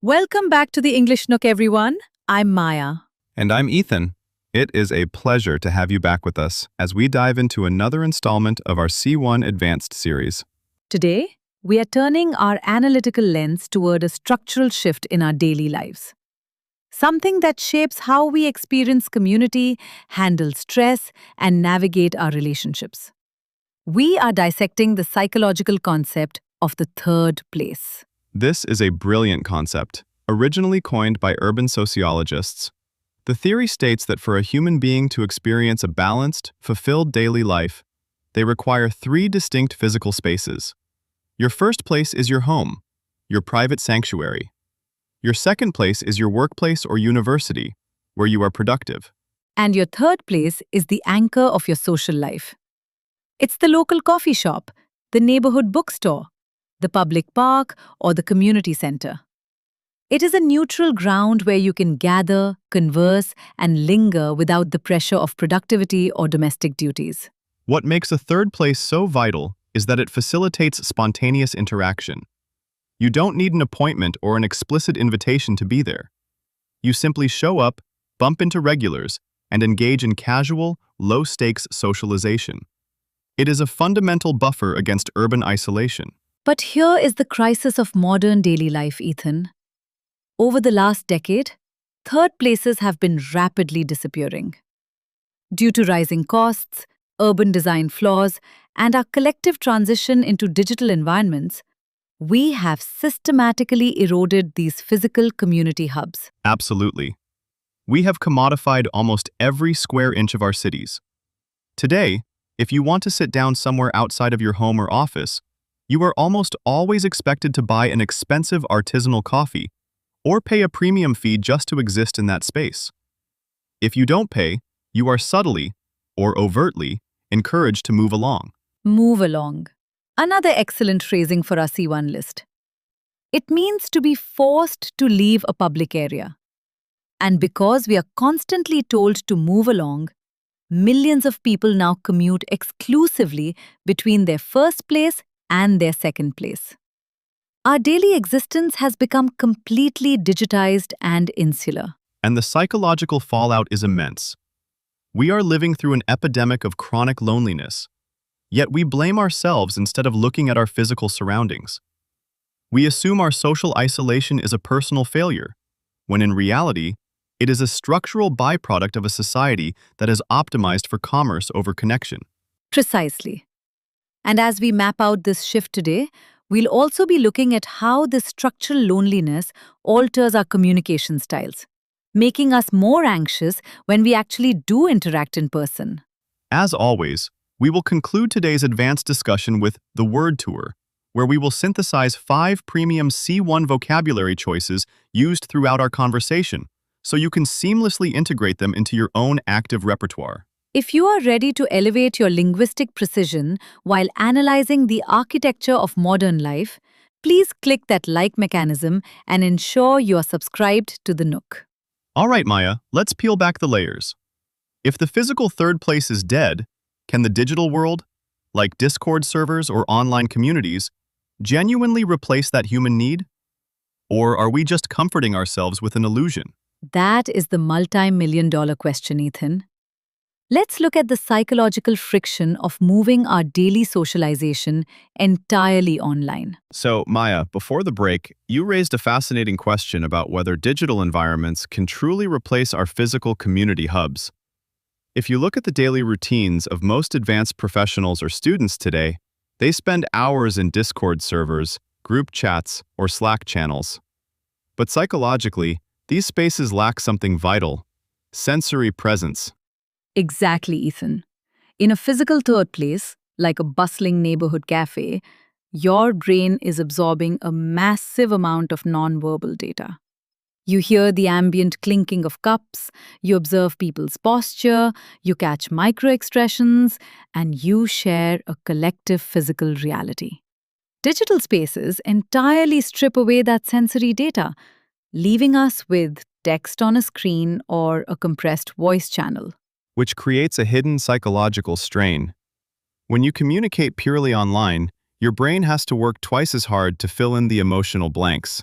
Welcome back to the English Nook, everyone. I'm Maya. And I'm Ethan. It is a pleasure to have you back with us as we dive into another installment of our C1 Advanced series. Today, we are turning our analytical lens toward a structural shift in our daily lives. Something that shapes how we experience community, handle stress, and navigate our relationships. We are dissecting the psychological concept of the third place. This is a brilliant concept, originally coined by urban sociologists. The theory states that for a human being to experience a balanced, fulfilled daily life, they require three distinct physical spaces. Your first place is your home, your private sanctuary. Your second place is your workplace or university, where you are productive. And your third place is the anchor of your social life. It's the local coffee shop, the neighborhood bookstore, the public park, or the community center. It is a neutral ground where you can gather, converse, and linger without the pressure of productivity or domestic duties. What makes a third place so vital is that it facilitates spontaneous interaction. You don't need an appointment or an explicit invitation to be there. You simply show up, bump into regulars, and engage in casual, low-stakes socialization. It is a fundamental buffer against urban isolation. But here is the crisis of modern daily life, Ethan. Over the last decade, third places have been rapidly disappearing. Due to rising costs, urban design flaws, and our collective transition into digital environments, we have systematically eroded these physical community hubs. Absolutely. We have commodified almost every square inch of our cities. Today, if you want to sit down somewhere outside of your home or office, you are almost always expected to buy an expensive artisanal coffee or pay a premium fee just to exist in that space. If you don't pay, you are subtly, or overtly, encouraged to move along. Move along. Another excellent phrasing for our C1 list. It means to be forced to leave a public area. And because we are constantly told to move along, millions of people now commute exclusively between their first place and their second place. Our daily existence has become completely digitized and insular. And the psychological fallout is immense. We are living through an epidemic of chronic loneliness, yet we blame ourselves instead of looking at our physical surroundings. We assume our social isolation is a personal failure, when in reality, it is a structural byproduct of a society that is optimized for commerce over connection. Precisely. And as we map out this shift today, we'll also be looking at how this structural loneliness alters our communication styles, making us more anxious when we actually do interact in person. As always, we will conclude today's advanced discussion with the word tour, where we will synthesize 5 premium C1 vocabulary choices used throughout our conversation, so you can seamlessly integrate them into your own active repertoire. If you are ready to elevate your linguistic precision while analyzing the architecture of modern life, please click that like mechanism and ensure you are subscribed to the Nook. All right, Maya, let's peel back the layers. If the physical third place is dead, can the digital world, like Discord servers or online communities, genuinely replace that human need? Or are we just comforting ourselves with an illusion? That is the multi-million-dollar question, Ethan. Let's look at the psychological friction of moving our daily socialization entirely online. So, Maya, before the break, you raised a fascinating question about whether digital environments can truly replace our physical community hubs. If you look at the daily routines of most advanced professionals or students today, they spend hours in Discord servers, group chats, or Slack channels. But psychologically, these spaces lack something vital: sensory presence. Exactly, Ethan. In a physical third place, like a bustling neighborhood cafe, your brain is absorbing a massive amount of nonverbal data. You hear the ambient clinking of cups, you observe people's posture, you catch micro-expressions, and you share a collective physical reality. Digital spaces entirely strip away that sensory data, leaving us with text on a screen or a compressed voice channel. Which creates a hidden psychological strain. When you communicate purely online, your brain has to work twice as hard to fill in the emotional blanks.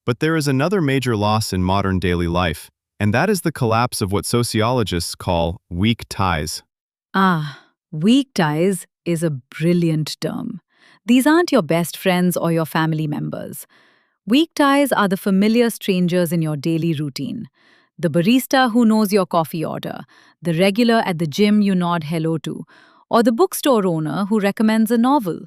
But there is another major loss in modern daily life, and that is the collapse of what sociologists call weak ties. Weak ties is a brilliant term. These aren't your best friends or your family members. Weak ties are the familiar strangers in your daily routine. The barista who knows your coffee order, the regular at the gym you nod hello to, or the bookstore owner who recommends a novel.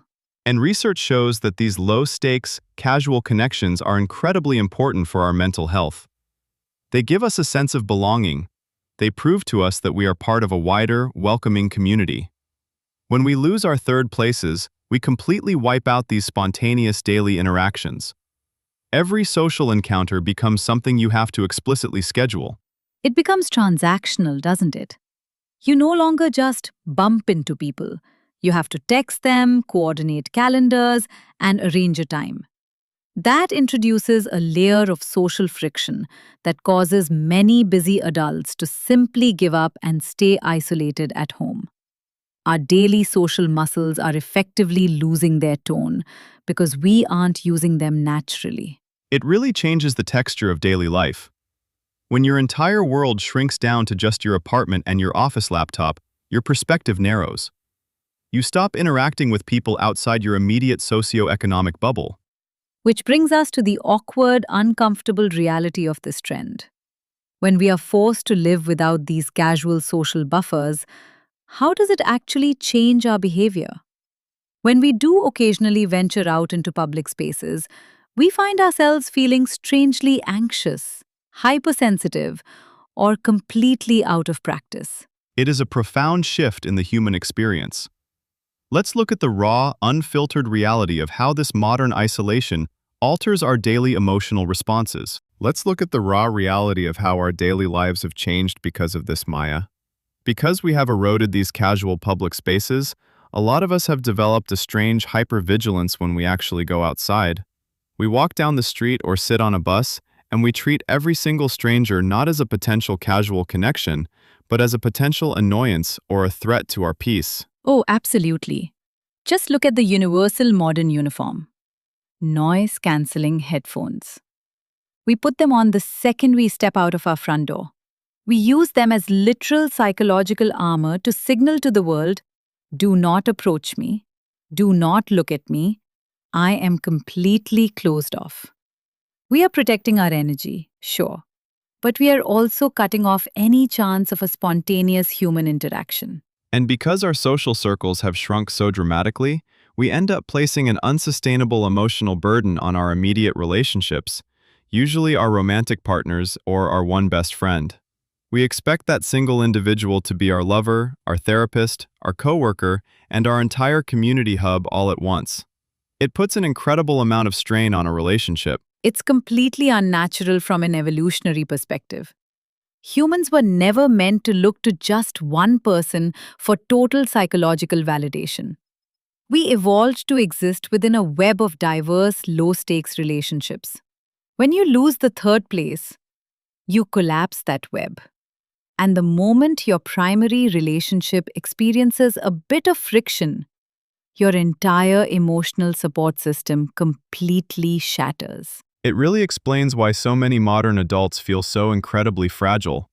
And research shows that these low-stakes, casual connections are incredibly important for our mental health. They give us a sense of belonging. They prove to us that we are part of a wider, welcoming community. When we lose our third places, we completely wipe out these spontaneous daily interactions. Every social encounter becomes something you have to explicitly schedule. It becomes transactional, doesn't it? You no longer just bump into people. You have to text them, coordinate calendars, and arrange a time. That introduces a layer of social friction that causes many busy adults to simply give up and stay isolated at home. Our daily social muscles are effectively losing their tone because we aren't using them naturally. It really changes the texture of daily life. When your entire world shrinks down to just your apartment and your office laptop, your perspective narrows. You stop interacting with people outside your immediate socio-economic bubble. Which brings us to the awkward, uncomfortable reality of this trend. When we are forced to live without these casual social buffers, how does it actually change our behavior? When we do occasionally venture out into public spaces, we find ourselves feeling strangely anxious, hypersensitive, or completely out of practice. It is a profound shift in the human experience. Let's look at the raw, unfiltered reality of how this modern isolation alters our daily emotional responses. Let's look at the raw reality of how our daily lives have changed because of this, Maya. Because we have eroded these casual public spaces, a lot of us have developed a strange hypervigilance when we actually go outside. We walk down the street or sit on a bus, and we treat every single stranger not as a potential casual connection, but as a potential annoyance or a threat to our peace. Oh, absolutely. Just look at the universal modern uniform. Noise-cancelling headphones. We put them on the second we step out of our front door. We use them as literal psychological armor to signal to the world, do not approach me, do not look at me, I am completely closed off. We are protecting our energy, sure, but we are also cutting off any chance of a spontaneous human interaction. And because our social circles have shrunk so dramatically, we end up placing an unsustainable emotional burden on our immediate relationships, usually our romantic partners or our one best friend. We expect that single individual to be our lover, our therapist, our coworker, and our entire community hub all at once. It puts an incredible amount of strain on a relationship. It's completely unnatural from an evolutionary perspective. Humans were never meant to look to just one person for total psychological validation. We evolved to exist within a web of diverse, low-stakes relationships. When you lose the third place, you collapse that web. And the moment your primary relationship experiences a bit of friction, your entire emotional support system completely shatters. It really explains why so many modern adults feel so incredibly fragile.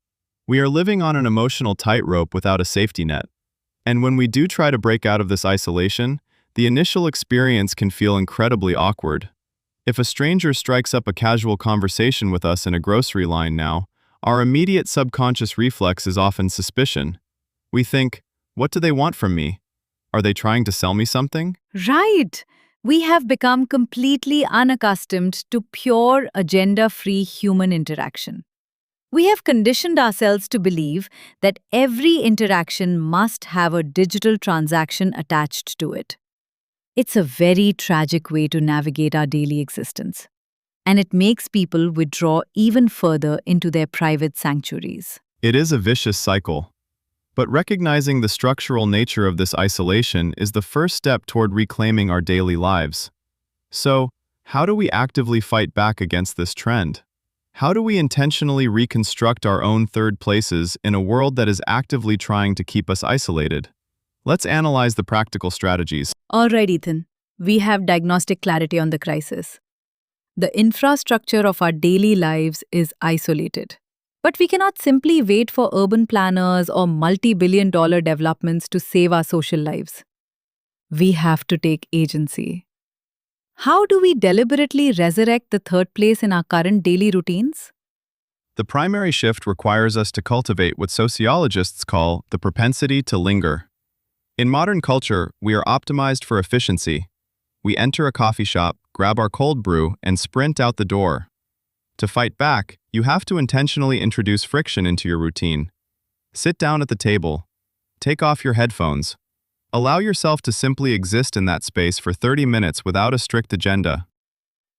We are living on an emotional tightrope without a safety net. And when we do try to break out of this isolation, the initial experience can feel incredibly awkward. If a stranger strikes up a casual conversation with us in a grocery line now, our immediate subconscious reflex is often suspicion. We think, what do they want from me? Are they trying to sell me something? Right! We have become completely unaccustomed to pure, agenda-free human interaction. We have conditioned ourselves to believe that every interaction must have a digital transaction attached to it. It's a very tragic way to navigate our daily existence, and it makes people withdraw even further into their private sanctuaries. It is a vicious cycle. But recognizing the structural nature of this isolation is the first step toward reclaiming our daily lives. So, how do we actively fight back against this trend? How do we intentionally reconstruct our own third places in a world that is actively trying to keep us isolated? Let's analyze the practical strategies. All right, Ethan. We have diagnostic clarity on the crisis. The infrastructure of our daily lives is isolated. But we cannot simply wait for urban planners or multi-billion-dollar developments to save our social lives. We have to take agency. How do we deliberately resurrect the third place in our current daily routines? The primary shift requires us to cultivate what sociologists call the propensity to linger. In modern culture, we are optimized for efficiency. We enter a coffee shop, grab our cold brew, and sprint out the door. To fight back, you have to intentionally introduce friction into your routine. Sit down at the table. Take off your headphones. Allow yourself to simply exist in that space for 30 minutes without a strict agenda.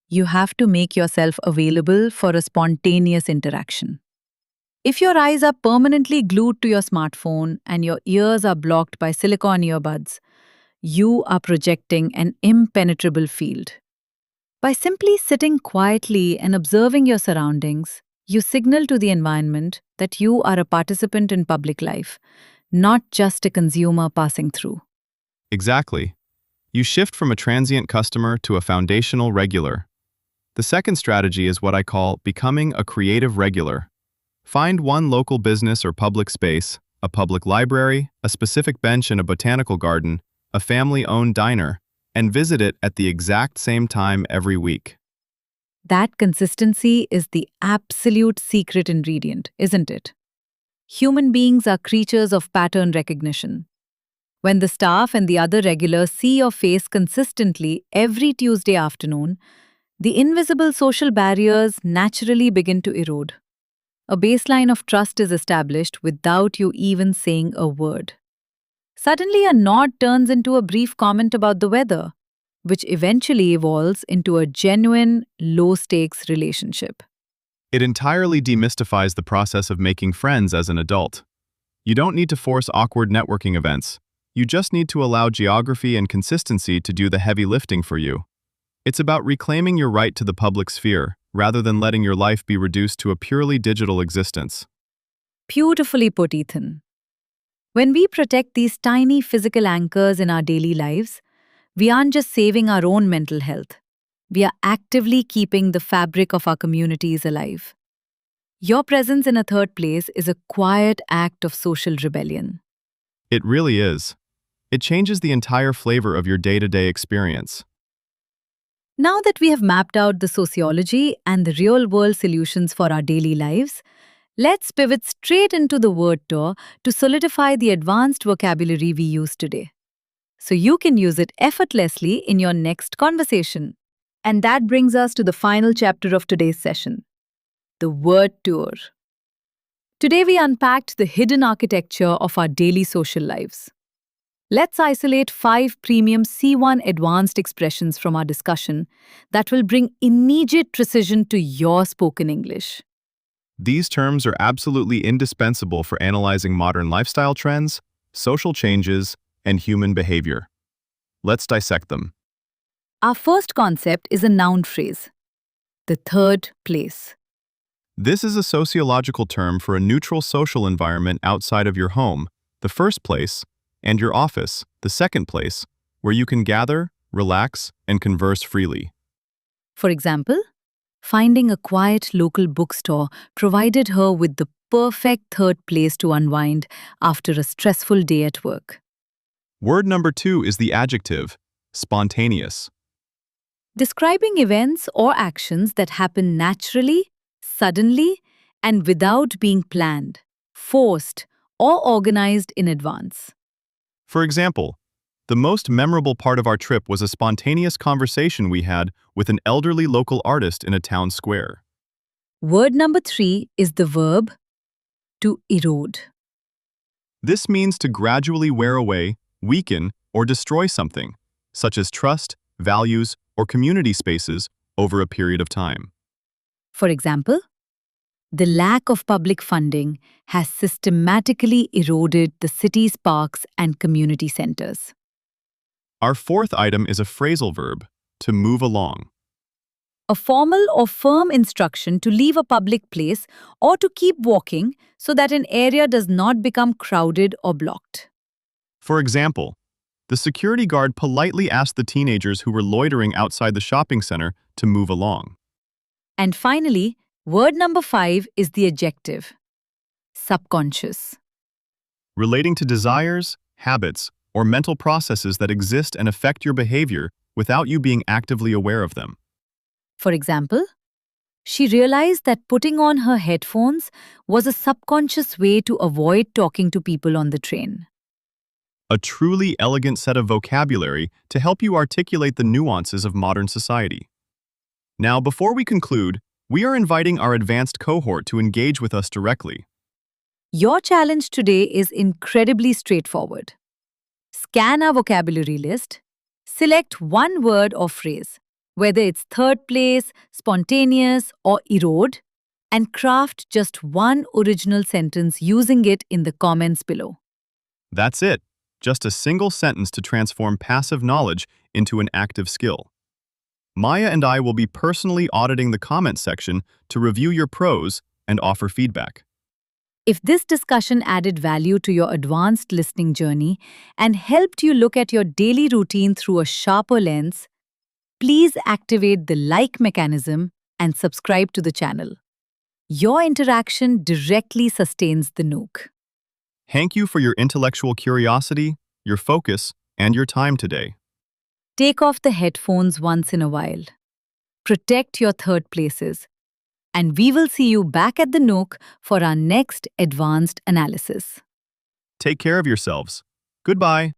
You have to make yourself available for a spontaneous interaction. If your eyes are permanently glued to your smartphone and your ears are blocked by silicone earbuds, you are projecting an impenetrable field. By simply sitting quietly and observing your surroundings, you signal to the environment that you are a participant in public life, not just a consumer passing through. Exactly. You shift from a transient customer to a foundational regular. The second strategy is what I call becoming a creative regular. Find one local business or public space, a public library, a specific bench in a botanical garden, a family-owned diner, and visit it at the exact same time every week. That consistency is the absolute secret ingredient, isn't it? Human beings are creatures of pattern recognition. When the staff and the other regulars see your face consistently every Tuesday afternoon, the invisible social barriers naturally begin to erode. A baseline of trust is established without you even saying a word. Suddenly, a nod turns into a brief comment about the weather, which eventually evolves into a genuine, low-stakes relationship. It entirely demystifies the process of making friends as an adult. You don't need to force awkward networking events. You just need to allow geography and consistency to do the heavy lifting for you. It's about reclaiming your right to the public sphere, rather than letting your life be reduced to a purely digital existence. Beautifully put, Ethan. When we protect these tiny physical anchors in our daily lives, we aren't just saving our own mental health. We are actively keeping the fabric of our communities alive. Your presence in a third place is a quiet act of social rebellion. It really is. It changes the entire flavor of your day-to-day experience. Now that we have mapped out the sociology and the real-world solutions for our daily lives, let's pivot straight into the word tour to solidify the advanced vocabulary we use today, so you can use it effortlessly in your next conversation. And that brings us to the final chapter of today's session, the word tour. Today we unpacked the hidden architecture of our daily social lives. Let's isolate 5 premium C1 advanced expressions from our discussion that will bring immediate precision to your spoken English. These terms are absolutely indispensable for analyzing modern lifestyle trends, social changes, and human behavior. Let's dissect them. Our first concept is a noun phrase, the third place. This is a sociological term for a neutral social environment outside of your home, the first place, and your office, the second place, where you can gather, relax, and converse freely. For example, finding a quiet local bookstore provided her with the perfect third place to unwind after a stressful day at work. Word number 2 is the adjective, spontaneous. Describing events or actions that happen naturally, suddenly, and without being planned, forced, or organized in advance. For example, the most memorable part of our trip was a spontaneous conversation we had with an elderly local artist in a town square. Word number 3 is the verb to erode. This means to gradually wear away, weaken, or destroy something, such as trust, values, or community spaces, over a period of time. For example, the lack of public funding has systematically eroded the city's parks and community centers. Our fourth item is a phrasal verb, to move along. A formal or firm instruction to leave a public place or to keep walking so that an area does not become crowded or blocked. For example, the security guard politely asked the teenagers who were loitering outside the shopping center to move along. And finally, word number 5 is the adjective, subconscious. Relating to desires, habits, or mental processes that exist and affect your behavior without you being actively aware of them. For example, she realized that putting on her headphones was a subconscious way to avoid talking to people on the train. A truly elegant set of vocabulary to help you articulate the nuances of modern society. Now, before we conclude, we are inviting our advanced cohort to engage with us directly. Your challenge today is incredibly straightforward. Scan our vocabulary list, select one word or phrase, whether it's third place, spontaneous, or erode, and craft just one original sentence using it in the comments below. That's it. Just a single sentence to transform passive knowledge into an active skill. Maya and I will be personally auditing the comment section to review your prose and offer feedback. If this discussion added value to your advanced listening journey and helped you look at your daily routine through a sharper lens, please activate the like mechanism and subscribe to the channel. Your interaction directly sustains the Nook. Thank you for your intellectual curiosity, your focus, and your time today. Take off the headphones once in a while. Protect your third places. And we will see you back at the Nook for our next advanced analysis. Take care of yourselves. Goodbye.